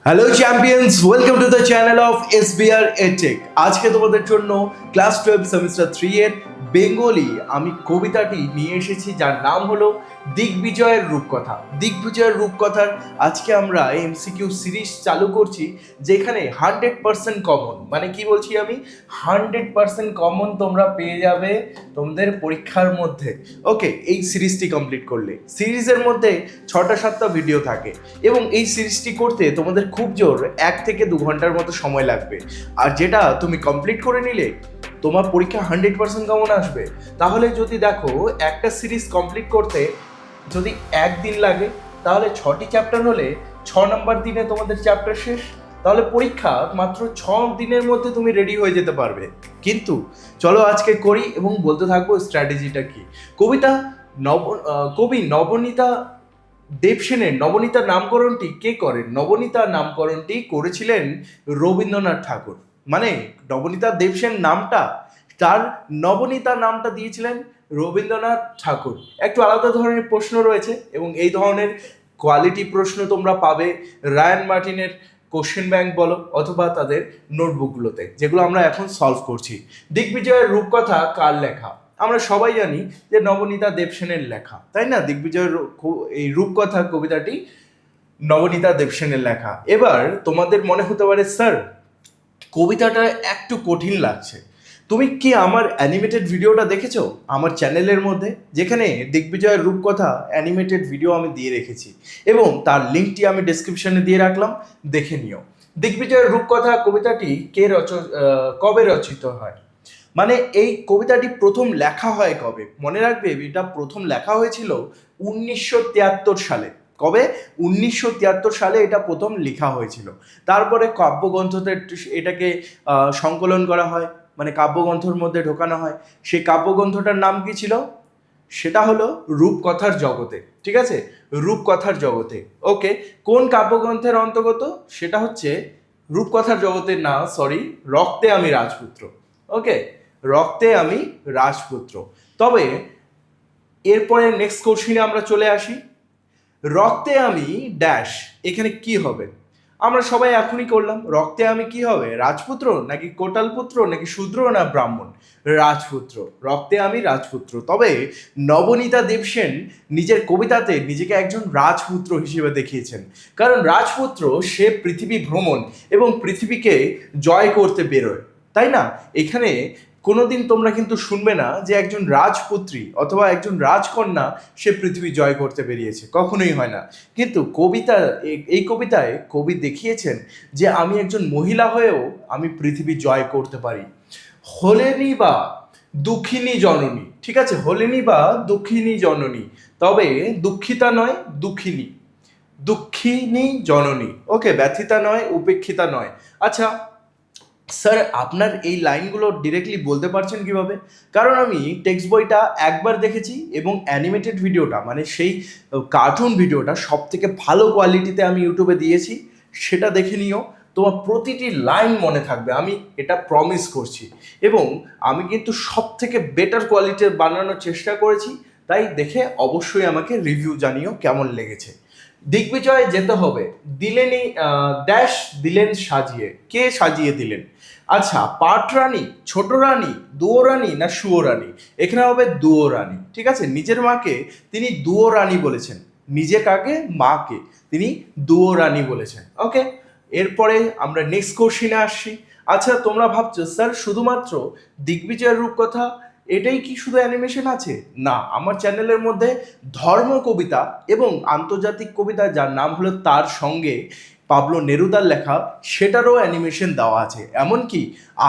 Hello champions, welcome to the channel of SBR এটেক। আজকে তোমাদের জন্য ক্লাস 12 সেমিস্টার 3 এর বেঙ্গলি আমি কবিতাটি নিয়ে এসেছি, যার নাম হলো দিগ্বিজয়ের রূপকথা। দিগ্বিজয়ের রূপকথার আজকে আমরা এমসিকিউ সিরিজ চালু করছি, যেখানে 100% কমন, মানে কি বলছি আমি, 100% কমন তোমরা পেয়ে যাবে তোমাদের পরীক্ষার মধ্যে। ওকে, এই সিরিজটি কমপ্লিট করলে সিরিজের মধ্যে 6টা-7টা ভিডিও থাকে এবং এই সিরিজটি করতে তোমাদের খুব জোর 1 থেকে 2 ঘন্টার মতো সময় লাগবে। আর যেটা তুমি কমপ্লিট করে নিলে তোমার পরীক্ষা 100% কমন আসবে। তাহলে যদি দেখো একটা সিরিজ কমপ্লিট করতে যদি 1 দিন লাগে, তাহলে 6টি চ্যাপ্টার হলে 6 নম্বর দিনে তোমাদের চ্যাপ্টার শেষ। তাহলে পরীক্ষা মাত্র 6 দিনের মধ্যে তুমি রেডি হয়ে যেতে পারবে। কিন্তু চলো আজকে করি এবং বলতে থাকবো স্ট্র্যাটেজিটা কি। কবি নবনীতা দেবসেনের নবনীতার নামকরণটি কে করেন? নবনীতার নামকরণটি করেছিলেন রবীন্দ্রনাথ ঠাকুর। মানে নবনীতা দেবসেন নামটা, তার নবনীতা নামটা দিয়েছিলেন রবীন্দ্রনাথ ঠাকুর। একটু আলাদা ধরনের প্রশ্ন রয়েছে এবং এই ধরনের কোয়ালিটি প্রশ্ন তোমরা পাবে রায়ান মার্টিনের কোশ্চেন ব্যাংক বলো অথবা তাদের নোটবুকগুলোতে, যেগুলো আমরা এখন সলভ করছি। দিগ্বিজয়ের রূপকথা কার লেখা? আমরা সবাই জানি যে নবনীতা দেবসেনের লেখা, তাই না? দিগ্বিজয়ের এই রূপকথা কবিতাটি নবনীতা দেবসেনের লেখা। এবার তোমাদের মনে হতে পারে, স্যার কবিতাটা একটু কঠিন লাগছে। তুমি কি আমার অ্যানিমেটেড ভিডিওটা দেখেছো আমার চ্যানেলের মধ্যে, যেখানে দিগ্বিজয়ের রূপকথা অ্যানিমেটেড ভিডিও আমি দিয়ে রেখেছি এবং তার লিঙ্কটি আমি ডেসক্রিপশনে দিয়ে রাখলাম, দেখে নিও। দিগ্বিজয়ের রূপকথা কবিতাটি কবে রচিত হয়? মানে এই কবিতাটি প্রথম লেখা হয় কবে? মনে রাখবে, এটা প্রথম লেখা হয়েছিল 1973 সালে। কবে? 1973 সালে এটা প্রথম লেখা হয়েছিল। তারপরে কাব্যগ্রন্থতে এটাকে সংকলন করা হয়, মানে কাব্যগ্রন্থের মধ্যে ঢোকানো হয়। সেই কাব্যগ্রন্থটার নাম কি ছিল? সেটা হলো রূপকথার জগতে। ঠিক আছে, রূপকথার জগতে। ওকে, কোন কাব্যগ্রন্থের অন্তর্গত? সেটা হচ্ছে রূপকথার জগতের না, সরি, রক্তে আমি রাজপুত্র। ওকে, রক্তে আমি রাজপুত্র। তবে এরপরে নেক্সট কোশ্চিনে আমরা চলে আসি। রক্তে আমি ড্যাশ, এখানে কি হবে? আমরা সবাই এখনই করলাম, রক্তে আমি কি হবে? রাজপুত্র নাকি কোটাল পুত্র নাকি শূদ্র না ব্রাহ্মণ? রাজপুত্র। রক্তে আমি রাজপুত্র। তবে নবনীতা দেবসেন নিজের কবিতাতে নিজেকে একজন রাজপুত্র হিসেবে দেখিয়েছেন, কারণ রাজপুত্র সে পৃথিবী ভ্রমণ এবং পৃথিবীকে জয় করতে বেরোয়, তাই না? এখানে কোনোদিন তোমরা কিন্তু শুনবে না যে একজন রাজপুত্রী অথবা একজন রাজকন্যা সে পৃথিবী জয় করতে বেরিয়েছে, কখনোই হয় না। কিন্তু এই কবিতায় কবি দেখিয়েছেন যে আমি একজন মহিলা হয়েও আমি পৃথিবী জয় করতে পারি। হলেনি বা দুঃখিনী জননী, ঠিক আছে, হলেনি বা দুঃখিনী জননী, তবে দুঃখিতা নয়, দুঃখিনী, দুঃখিনী জননী। ওকে, ব্যথিতা নয়, উপেক্ষিতা নয়। আচ্ছা স্যার, আপনার এই লাইনগুলো ডিরেক্টলি বলতে পারছেন কিভাবে? কারণ আমি টেক্সট বইটা একবার দেখেছি এবং অ্যানিমেটেড ভিডিওটা, মানে সেই কার্টুন ভিডিওটা সব থেকে ভালো কোয়ালিটিতে আমি ইউটিউবে দিয়েছি, সেটা দেখে নিও। তোমার প্রতিটি লাইন মনে থাকবে, আমি এটা প্রমিস করছি। এবং আমি কিন্তু সব থেকে বেটার কোয়ালিটির বানানোর চেষ্টা করেছি, তাই দেখে অবশ্যই আমাকে রিভিউ জানিও কেমন লেগেছে। দিগ্বিজয় যেতে হবে, দিলেনই ড্যাশ দিলেন সাজিয়ে। কে সাজিয়ে দিলেন? আচ্ছা, পাট রানী, ছোট রানী, দুয়ো রানী না সুয়ো রানী? এখানে হবে দুয়ো রানী। ঠিক আছে, নিজের মাকে তিনি দুয়ো রানী বলেছেন, নিজে কাকে? মাকে তিনি দুয়ো রানী বলেছেন। ওকে, এরপরে আমরা নেক্সট কোশ্চিনে আসছি। আচ্ছা, তোমরা ভাবছো স্যার শুধুমাত্র দিগ্বিজয়ের রূপকথা এটাই কি শুধু অ্যানিমেশন আছে? না, আমার চ্যানেলের মধ্যে ধর্ম কবিতা এবং আন্তর্জাতিক কবিতা, যার নাম হলো তার সঙ্গে, পাবলো নেরুদার লেখা, সেটারও অ্যানিমেশন দেওয়া আছে। এমনকি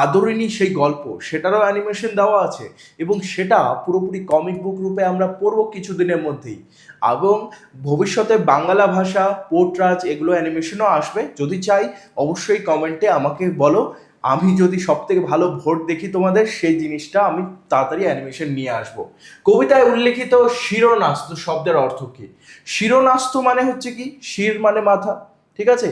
আদরিণী সেই গল্প, সেটারও অ্যানিমেশন দেওয়া আছে এবং সেটা পুরোপুরি কমিক বুক রূপে আমরা পড়বো কিছুদিনের মধ্যেই। এবং ভবিষ্যতে বাংলা ভাষা, পোর্টরাজ, এগুলো অ্যানিমেশনও আসবে। যদি চাই অবশ্যই কমেন্টে আমাকে বলো, আমি যদি সব থেকে ভালো ভোট দেখি তোমাদের, সেই জিনিসটা আমি তাড়াতাড়ি অ্যানিমেশন নিয়ে আসবো। কবিতায় উল্লেখিত শিরোনাস্ত শব্দের অর্থ কি? শিরোনাস্ত মানে হচ্ছে কি, শির মানে মাথা, ঠিক আছে,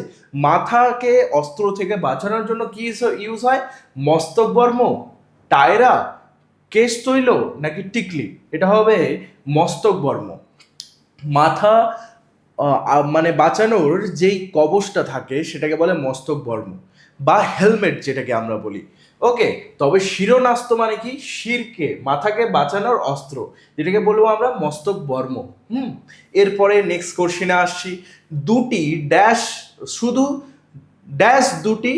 মাথাকে অস্ত্র থেকে বাঁচানোর জন্য কি ইউজ হয়? মস্তক বর্ম, টায়রা, কেশ তৈল নাকি টিকলি? এটা হবে মস্তক বর্ম। মাথা মানে বাঁচানোর যেই কবচটা থাকে সেটাকে বলে মস্তক বর্ম বা হেলমেট যেটাকে আমরা বলি। ওকে, তবে শিরোনাস্ত মানে কি, শিরকে মাথাকে বাঁচানোর অস্ত্র যেটাকে বলবো আমরা মস্তক বর্ম। এরপরে নেক্সট কোশ্চেনে আসছি, দুটি ড্যাশ শুধু ড্যাশ দুটি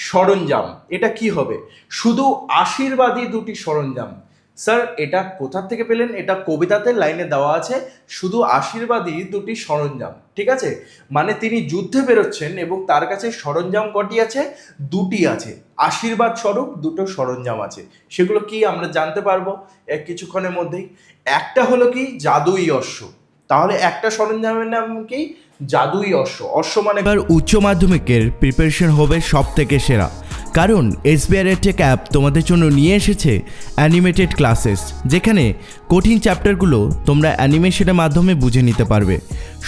সরঞ্জাম, এটা কি হবে? শুধু আশীর্বাদী দুটি সরঞ্জাম। স্যার এটা কোথা থেকে পেলেন? এটা কবিতাতে লাইনে দেওয়া আছে, শুধু আশীর্বাদী দুটি সরঞ্জাম। ঠিক আছে, মানে তিনি যুদ্ধে বেরোচ্ছেন এবং তার কাছে সরঞ্জাম কটি আছে? দুটি আছে, আশীর্বাদ স্বরূপ দুটো সরঞ্জাম আছে। সেগুলো কি আমরা জানতে পারবো কিছুক্ষণের মধ্যেই। একটা হলো কি, জাদুই অশ্ব। তাহলে একটা সরঞ্জামের নাম কি? জাদুই অশ্ব। অশ্ব মানে এবার উচ্চ মাধ্যমিকের প্রিপারেশন হবে সব থেকে সেরা, কারণ এসবিআই টেক অ্যাপ তোমাদের জন্য নিয়ে এসেছে অ্যানিমেটেড ক্লাসেস, যেখানে কঠিন চ্যাপ্টারগুলো তোমরা অ্যানিমেশনের মাধ্যমে বুঝে নিতে পারবে।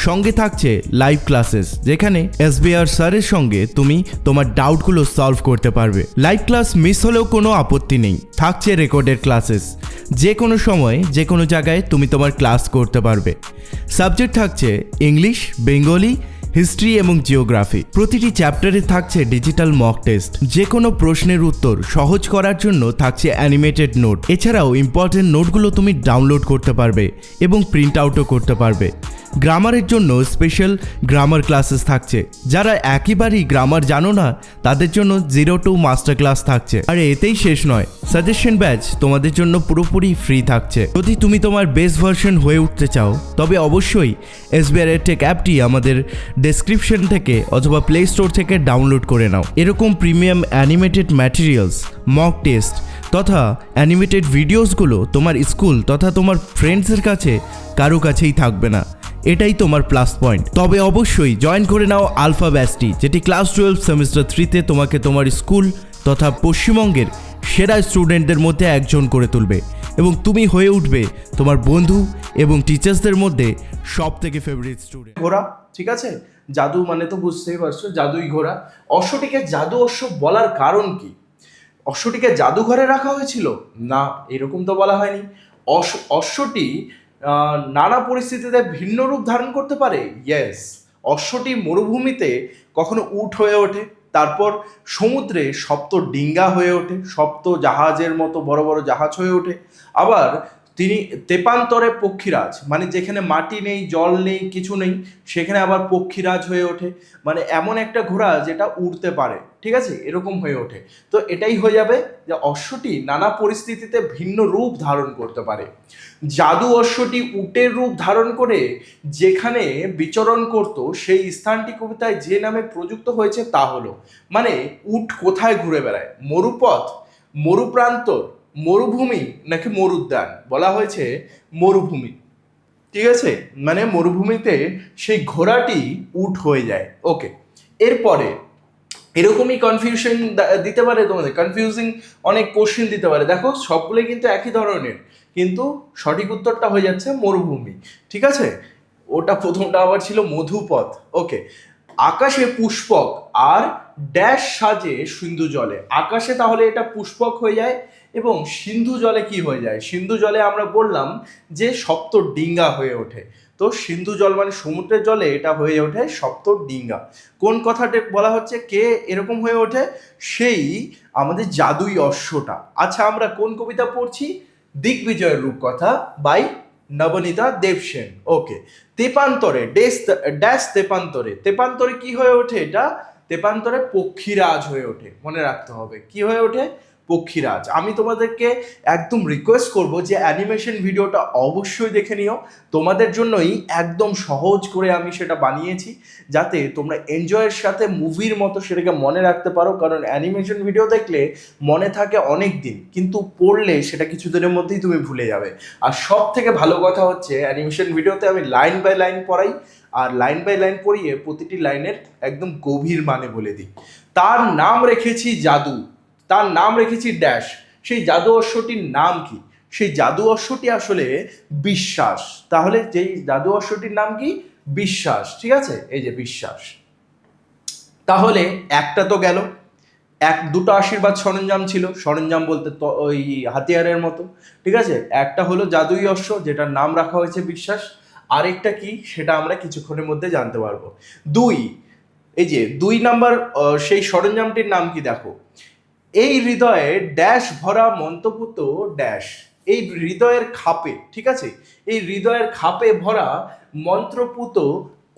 সঙ্গে থাকছে লাইভ ক্লাসেস, যেখানে এসবিআর স্যারের সঙ্গে তুমি তোমার ডাউটগুলো সলভ করতে পারবে। লাইভ ক্লাস মিস হলেও কোনো আপত্তি নেই, থাকছে রেকর্ডেড ক্লাসেস, যে কোনো সময় যে কোনো জায়গায় তুমি তোমার ক্লাস করতে পারবে। সাবজেক্ট থাকছে ইংলিশ, বেঙ্গলি, হিস্ট্রি এবং জিওগ্রাফি। প্রতিটি চ্যাপ্টারে থাকছে ডিজিটাল মক টেস্ট, যে কোনো প্রশ্নের উত্তর সহজ করার জন্য থাকছে অ্যানিমেটেড নোট। এছাড়াও ইম্পর্টেন্ট নোটগুলো তুমি ডাউনলোড করতে পারবে এবং প্রিন্ট আউটও করতে পারবে। গ্রামারের জন্য স্পেশাল গ্রামার ক্লাসেস থাকছে, যারা একেবারেই গ্রামার জানো না তাদের জন্য 0 to মাস্টার ক্লাস থাকছে। আর এতেই শেষ নয়, সাজেশন ব্যাচ তোমাদের জন্য পুরোপুরি ফ্রি থাকছে। যদি তুমি তোমার বেস্ট ভার্সন হয়ে উঠতে চাও, তবে অবশ্যই এসবিআই টেক অ্যাপটি আমাদের ডেসক্রিপশন থেকে অথবা প্লে স্টোর থেকে ডাউনলোড করে নাও। এরকম premium animated materials, mock test তথা অ্যানিমেটেড ভিডিওসগুলো তোমার স্কুল তথা তোমার ফ্রেন্ডসের কাছে কারো কাছেই থাকবে না। এটাই তোমার প্লাস পয়েন্ট। তবে অবশ্যই জয়েন করে নাও আলফা ব্যাচটি, যেটি ক্লাস 12 সেমিস্টার 3তে তোমাকে তোমার স্কুল তথা পশ্চিমবঙ্গের সেরা স্টুডেন্টদের মধ্যে একজন করে তুলবে এবং তুমি হয়ে উঠবে তোমার বন্ধু এবং টিচার্সদের মধ্যে সব থেকে ফেভারিট স্টুডেন্ট। ঘোড়া, ঠিক আছে, জাদু মানে তো বুঝতেই পারছো, জাদুই ঘোড়া। অশ্বটিকে জাদু অশ্ব বলার কারণ কি? অশ্বটিকে জাদুঘরে রাখা হয়েছিল? না, এরকম তো বলা হয়নি। অশ্বটি নানা পরিস্থিতিতে ভিন্ন রূপ ধারণ করতে পারে। ইয়েস, অশ্বটি মরুভূমিতে কখনো উট হয়ে ওঠে, তারপর সমুদ্রে সপ্ত ডিঙ্গা হয়ে ওঠে, সপ্ত জাহাজের মতো বড় বড় জাহাজ হয়ে ওঠে। আবার তিনি তেপান্তরে পক্ষীরাজ, মানে যেখানে মাটি নেই, জল নেই, কিছু নেই, সেখানে আবার পক্ষীরাজ হয়ে ওঠে, মানে এমন একটা ঘোড়া যেটা উড়তে পারে। ঠিক আছে, এরকম হয়ে ওঠে। তো এটাই হয়ে যাবে যে অশ্বটি নানা পরিস্থিতিতে ভিন্ন রূপ ধারণ করতে পারে। জাদু অশ্বটি উটের রূপ ধারণ করে যেখানে বিচরণ করত, সেই স্থানটি কবিতায় যে নামে প্রযুক্ত হয়েছে তা হলো, মানে উট কোথায় ঘুরে বেড়ায়? মরুপথ, মরুপ্রান্তর, মরুভূমি নাকি মরুদ্যান? বলা হয়েছে মরুভূমি। ঠিক আছে, মানে মরুভূমিতে সেই ঘোড়াটি উট হয়ে যায়। ওকে, এরপরে এরকমই কনফিউশন দিতে পারে তোমাদের, কনফিউজিং অনেক কোশ্চেন দিতে পারে। দেখো সবগুলোই কিন্তু একই ধরনের, কিন্তু সঠিক উত্তরটা হয়ে যাচ্ছে মরুভূমি। ঠিক আছে, ওটা প্রথমটা আবার ছিল মধুপথ। ওকে, আকাশে পুষ্পক আর ড্যাশ সাজে সিন্ধু জলে। আকাশে তাহলে এটা পুষ্পক হয়ে যায়, এবং সিন্ধু জলে কি হয়ে যায়? সিন্ধু জলে আমরা বললাম যে সপ্ত ডিঙ্গা হয়ে ওঠে। তো সিন্ধু জল মানে সমুদ্রের জলে এটা হয়ে ওঠে সপ্ত ডিঙ্গা। কোন কথাটা বলা হচ্ছে, কে এরকম হয়ে ওঠে? সেই আমাদের জাদুই অশ্বটা। আচ্ছা, আমরা কোন কবিতা পড়ছি? দিগ্বিজয়ের রূপকথা বাই নবনীতা দেবসেন। ওকে, তেপান্তরে ড্যাশ তেপান্তরে, তেপান্তরে কি হয়ে ওঠে? এটা তেপান্তরে পক্ষীরাজ হয়ে ওঠে। মনে রাখতে হবে কি হয়ে ওঠে? পক্ষীরাজ। আমি তোমাদেরকে একদম রিকোয়েস্ট করব যে অ্যানিমেশন ভিডিওটা অবশ্যই দেখে নিও। তোমাদের জন্যই একদম সহজ করে আমি সেটা বানিয়েছি, যাতে তোমরা এনজয়ের সাথে মুভির মতো সেটাকে মনে রাখতে পারো। কারণ অ্যানিমেশন ভিডিও দেখলে মনে থাকে অনেক দিন, কিন্তু পড়লে সেটা কিছুদিনের মধ্যেই তুমি ভুলে যাবে। আর সব থেকে ভালো কথা হচ্ছে, অ্যানিমেশন ভিডিওতে আমি লাইন বাই লাইন পড়াই, আর লাইন বাই লাইন পড়িয়ে প্রতিটি লাইনের একদম গভীর মানে বলে দিই। তার নাম রেখেছি জাদু, তার নাম রেখেছি ড্যাশ। সেই জাদু অশ্বটির নাম কি? সেই জাদু অশ্বটি আসলে বিশ্বাস। তাহলে যেই জাদু অশ্বটির নাম কি? বিশ্বাস। ঠিক আছে, এই যে বিশ্বাস। তাহলে একটা তো গেল, দুটো আশীর্বাদ সরঞ্জাম ছিল, সরঞ্জাম বলতে তো ওই হাতিয়ারের মতো। ঠিক আছে, একটা হলো জাদুই অশ্ব যেটার নাম রাখা হয়েছে বিশ্বাস, আরেকটা কি সেটা আমরা কিছুক্ষণের মধ্যে জানতে পারবো। দুই, এই যে 2 নাম্বার সেই সরঞ্জামটির নাম কি দেখো, এই হৃদয়ে ড্যাশ ভরা মন্তপুত ড্যাশ, এই হৃদয়ের খাপে, ঠিক আছে, এই হৃদয়ের খাপে ভরা মন্ত্রপুত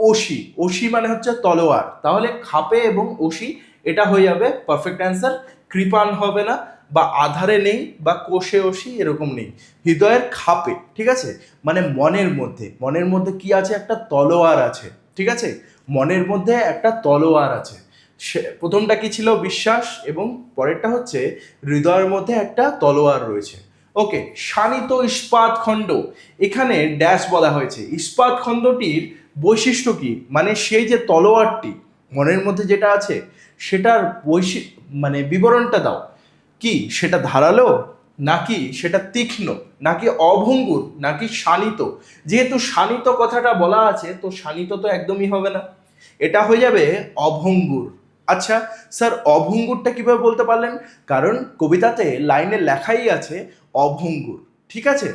অসি, অসি মানে হচ্ছে তলোয়ার, তাহলে খাপে এবং অসি এটা হয়ে যাবে পারফেক্ট অ্যান্সার। কৃপান হবে না, বা আধারে নেই, বা কোষে অসি এরকম নেই, হৃদয়ের খাপে, ঠিক আছে, মানে মনের মধ্যে, মনের মধ্যে কি আছে, একটা তলোয়ার আছে, ঠিক আছে, মনের মধ্যে একটা তলোয়ার আছে। প্রথমটা কি ছিল, বিশ্বাস, এবং পরেরটা হচ্ছে হৃদয়ের মধ্যে একটা তলোয়ার রয়েছে। ওকে, শানিত ইস্পাত খণ্ড, এখানে ড্যাশ বলা হয়েছে, ইস্পাত খণ্ডটির বৈশিষ্ট্য কি, মানে সেই যে তলোয়ারটি মনের মধ্যে যেটা আছে সেটার মানে বিবরণটা দাও, কি সেটা ধারালো, নাকি সেটা তীক্ষ্ণ, নাকি অভঙ্গুর, নাকি শানিত। যেহেতু শানিত কথাটা বলা আছে তো শানিত তো একদমই হবে না, এটা হয়ে যাবে অভঙ্গুর। আচ্ছা স্যার, অভঙ্গুরটা কিভাবে বলতে পারলেন? কারণ কবিতাতে লাইনে লেখাই আছে অভঙ্গুর, ঠিক আছে,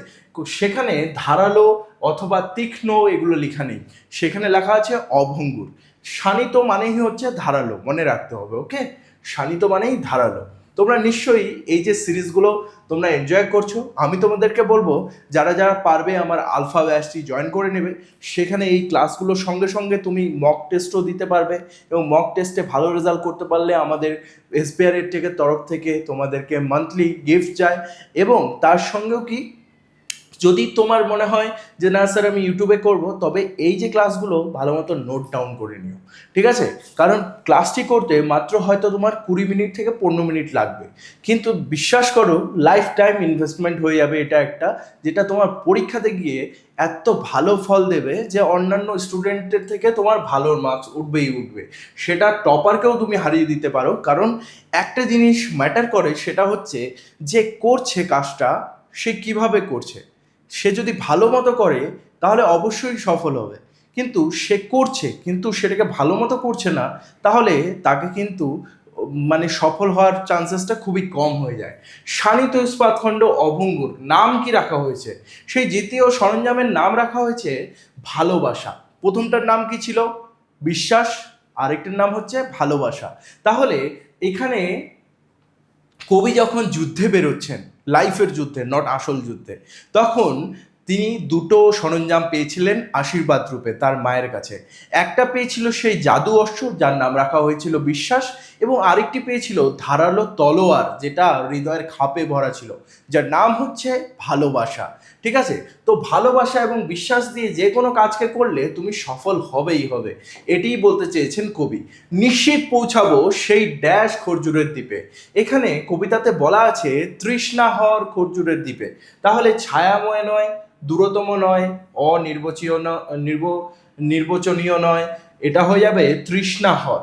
সেখানে ধারালো অথবা তীক্ষ্ণ এগুলো লেখা নেই, সেখানে লেখা আছে অভঙ্গুর। শানিত মানেই হচ্ছে ধারালো, মনে রাখতে হবে। ওকে, শানিত মানেই ধারালো। তোমরা নিশ্চয়ই এই যে সিরিজগুলো তোমরা এনজয় করছো, আমি তোমাদেরকে বলবো যারা যারা পারবে আমার আলফা ব্যাচটি জয়েন করে নেবে। সেখানে এই ক্লাসগুলোর সঙ্গে সঙ্গে তুমি মক টেস্টও দিতে পারবে, এবং মক টেস্টে ভালো রেজাল্ট করতে পারলে আমাদের এসবিআর টেকের তরফ থেকে তোমাদেরকে মান্থলি গিফট যায়। এবং তার সঙ্গেও কি, যদি তোমার মনে হয় যে না স্যার আমি ইউটিউবে করব, তবে এই যে ক্লাসগুলো ভালো মতো নোট ডাউন করে নিও, ঠিক আছে, কারণ ক্লাসটি করতে মাত্র হয়তো তোমার 20 মিনিট থেকে 15 মিনিট লাগবে, কিন্তু বিশ্বাস করো লাইফ টাইম ইনভেস্টমেন্ট হয়ে যাবে এটা একটা, যেটা তোমার পরীক্ষাতে গিয়ে এত ভালো ফল দেবে যে অন্যান্য স্টুডেন্টের থেকে তোমার ভালো মার্কস উঠবেই উঠবে, সেটা টপারকেও তুমি হারিয়ে দিতে পারো। কারণ একটা জিনিস ম্যাটার করে, সেটা হচ্ছে যে করছে কাজটা সে কিভাবে করছে, সে যদি ভালো মতো করে তাহলে অবশ্যই সফল হবে, কিন্তু সে করছে কিন্তু সেটাকে ভালো মতো করছে না, তাহলে তাকে কিন্তু মানে সফল হওয়ার চান্সেসটা খুবই কম হয়ে যায়। শানিত ইস্পাতখণ্ড অভঙ্গুর নাম কি রাখা হয়েছে, সেই দ্বিতীয় সরঞ্জামের নাম রাখা হয়েছে ভালোবাসা। প্রথমটার নাম কি ছিল, বিশ্বাস, আরেকটার নাম হচ্ছে ভালোবাসা। তাহলে এখানে কবি যখন যুদ্ধে বেরোচ্ছেন, লাইফের যুদ্ধে, নট আসল যুদ্ধে, তখন তিনি দুটো সরঞ্জাম পেয়েছিলেন আশীর্বাদ রূপে তার মায়ের কাছে। একটা পেয়েছিল সেই জাদু অস্ত্র যার নাম রাখা হয়েছিল বিশ্বাস, এবং আরেকটি পেয়েছিল ধারালো তলোয়ার যেটা হৃদয়ের খাপে ভরা ছিল, যার নাম হচ্ছে ভালোবাসা। ঠিক আছে, তো ভালোবাসা এবং বিশ্বাস দিয়ে যে কোনো কাজকে করলে তুমি সফল হবেই হবে, এটিই বলতে চেয়েছেন কবি। নিশ্চিত পৌঁছাবো সেই ড্যাশ খরজুরের দ্বীপে, এখানে কবিতাতে বলা আছে তৃষ্ণাহর খরজুরের দ্বীপে, তাহলে ছায়াময় নয়, দূরতম নয়, অনির্বচনীয় নির্বচনীয় নয়, এটা হয়ে যাবে তৃষ্ণাহর,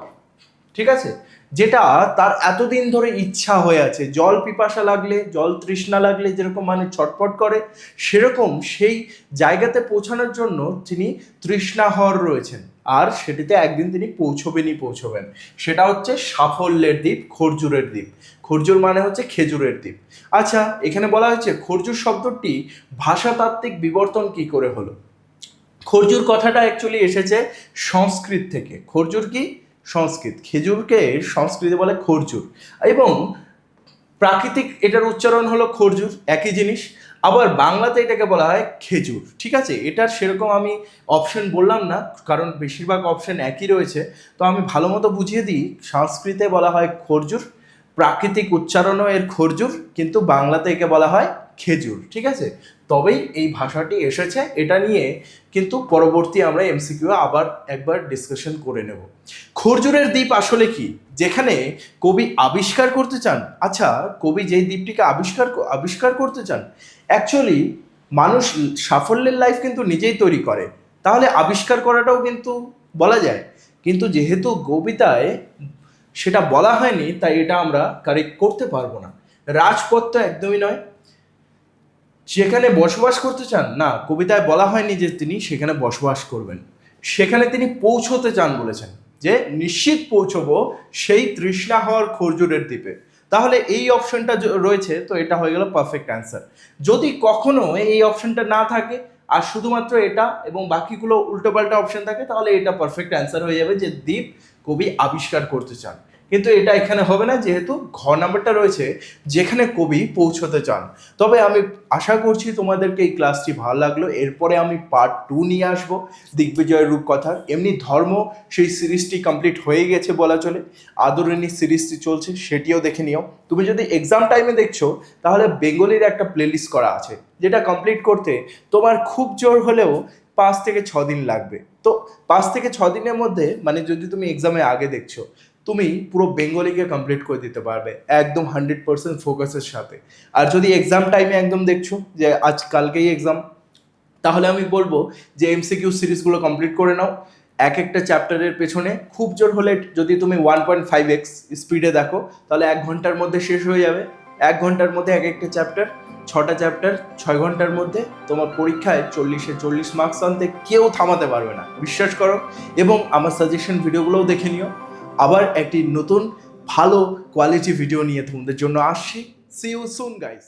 ঠিক আছে, যেটা তার এতদিন ধরে ইচ্ছা হয়ে আছে। জল পিপাসা লাগলে, জল তৃষ্ণা লাগলে যেরকম মানে ছটফট করে, সেরকম সেই জায়গাতে পৌঁছানোর জন্য তিনি তৃষ্ণাহর রয়েছেন, আর সেটিতে একদিন তিনি পৌঁছবেন। সেটা হচ্ছে সাফল্যের দ্বীপ, খরজুরের দ্বীপ। খরজুর মানে হচ্ছে খেজুরের দ্বীপ। আচ্ছা, এখানে বলা হয়েছে খরজুর শব্দটি ভাষাতাত্ত্বিক বিবর্তন কি করে হলো। খরজুর কথাটা অ্যাকচুয়ালি এসেছে সংস্কৃত থেকে। খরজুর কি, সংস্কৃত, খেজুরকে সংস্কৃতে বলে খরজুর, এবং প্রাকৃতিক এটার উচ্চারণ হলো খরজুর, একই জিনিস। আবার বাংলাতে এটাকে বলা হয় খেজুর, ঠিক আছে। এটার সেরকম আমি অপশন বললাম না, কারণ বেশিরভাগ অপশন একই রয়েছে, তো আমি ভালো মতো বুঝিয়ে দিই। সংস্কৃতে বলা হয় খরজুর, প্রাকৃতিক উচ্চারণও এর খরজুর, কিন্তু বাংলাতে একে বলা হয় খেজুর, ঠিক আছে। তবেই এই ভাষাটি এসেছে, এটা নিয়ে কিন্তু পরবর্তী আমরা এমসিকিউ আবার একবার ডিসকাশন করে নেব। খরজুরের দ্বীপ আসলে কি, যেখানে কবি আবিষ্কার করতে চান। আচ্ছা, কবি যেই দ্বীপটিকে আবিষ্কার করতে চান, অ্যাকচুয়ালি মানুষ সাফল্যের লাইফ কিন্তু নিজেই তৈরি করে, তাহলে আবিষ্কার করাটাও কিন্তু বলা যায়, কিন্তু যেহেতু কবিতায় সেটা বলা হয়নি, তাই এটা আমরা কারেক্ট করতে পারবো না। রাজপথ তো একদমই নয়। যেখানে বসবাস করতে চান, না, কবিতায় বলা হয়নি যে তিনি সেখানে বসবাস করবেন, সেখানে তিনি পৌঁছতে চান বলেছেন, যে নিশ্চিত পৌঁছবো সেই তৃষ্ণাহর খরজুরের দ্বীপে। তাহলে এই অপশনটা রয়েছে, তো এটা হয়ে গেল পারফেক্ট অ্যান্সার। যদি কখনো এই অপশনটা না থাকে, আর শুধুমাত্র এটা এবং বাকিগুলো উল্টোপাল্টা অপশন থাকে, তাহলে এটা পারফেক্ট অ্যান্সার হয়ে যাবে যে দ্বীপ কবি আবিষ্কার করতে চান। কিন্তু এটা এখানে হবে না, যেহেতু ঘ নাম্বারটা রয়েছে যেখানে কবি পৌঁছতে চান। তবে আমি আশা করছি তোমাদেরকে এই ক্লাসটি ভালো লাগলো। এরপরে আমি পার্ট 2 নিয়ে আসবো দিগ্বিজয়ের রূপকথার। এমনি ধর্ম সেই সিরিজটি কমপ্লিট হয়ে গেছে বলা চলে, আদরিণী সিরিজটি চলছে, সেটিও দেখে নিও। তুমি যদি এক্সাম টাইমে দেখছো তাহলে বেঙ্গলির একটা প্লেলিস্ট করা আছে, যেটা কমপ্লিট করতে তোমার খুব জোর হলেও 5 থেকে 6 দিন লাগবে। তো 5 থেকে 6 দিনের মধ্যে, মানে যদি তুমি এক্সামে আগে দেখছো, তুমি পুরো বেঙ্গলিকে কমপ্লিট করে দিতে পারবে একদম 100% ফোকাসের সাথে। আর যদি এক্সাম টাইমে একদম দেখছো যে আজ কালকেই এক্সাম, তাহলে আমি বলবো যে এমসিকিউ সিরিজগুলো কমপ্লিট করে নাও। এক একটা চ্যাপ্টারের পেছনে খুব জোর হলে যদি তুমি 1.5x স্পিডে দেখো, তাহলে 1 ঘন্টার মধ্যে শেষ হয়ে যাবে। 1 ঘন্টার মধ্যে এক একটা চ্যাপ্টার, 6টা চ্যাপ্টার 6 ঘন্টার মধ্যে তোমার পরীক্ষায় 40-এ 40 মার্কস আনতে কেউ থামাতে পারবে না, বিশ্বাস করো। এবং আমার সাজেশন ভিডিওগুলোও দেখে নিও। আবার একটি নতুন ভালো কোয়ালিটি ভিডিও নিয়ে তোমাদের জন্য আসছি। See you soon guys.